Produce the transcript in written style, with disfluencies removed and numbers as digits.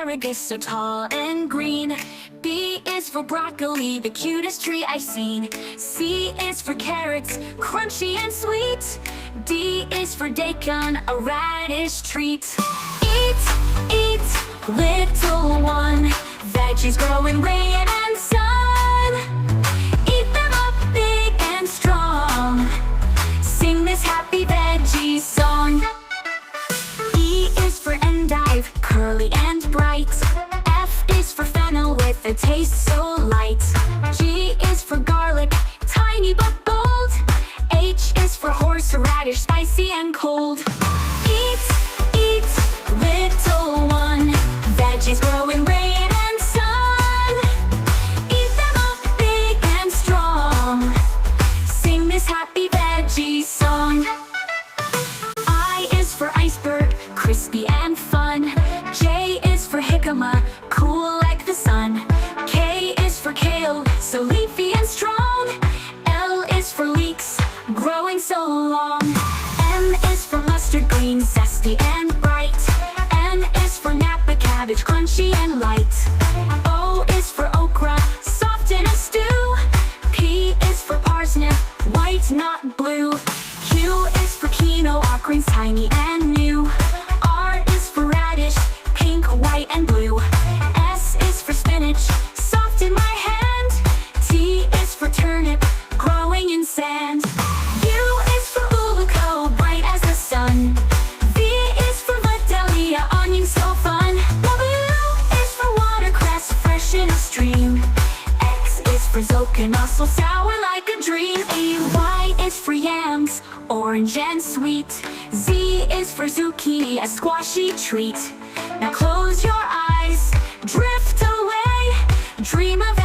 asparagus, so tall and green. B is for broccoli, the cutest tree I've seen. C is for carrots, crunchy and sweet. D is for daikon, a radish treat. Eat, eat, little one, veggies grow in rain and sun. Eat them up big and strong, sing this happy veggie song. E is for endive, curly and bright. F is for fennel with a taste so light. G is for garlic, tiny but bold. H is for horseradish, spicy and cold. Eat, eat, little one, veggies grow in rain and sun. Eat them up big and strong, sing this happy veggie song. I is for iceberg, crispy and fun. J is for jicama, cool like the sun. K is for kale, so leafy and strong. L is for leeks, growing so long. M is for mustard green, zesty and bright. N is for napa cabbage, crunchy and light. O is for okra, soft in a stew. P is for parsnip, white not blue. Q is for quinoa, greens tiny and new. R is for radish, pink, white and blue. S is for spinach, soft in my hand. T is for turnip, growing in sand. U is for ulluco, bright as the sun. V is for vidalia, onion so fun. W is for watercress, fresh in a stream. X is for zocchino, so sour like a dream. Y is for yams, orange and sweet. Z is for zucchini, a squashy treat. Now close your eyes, drift away, dream of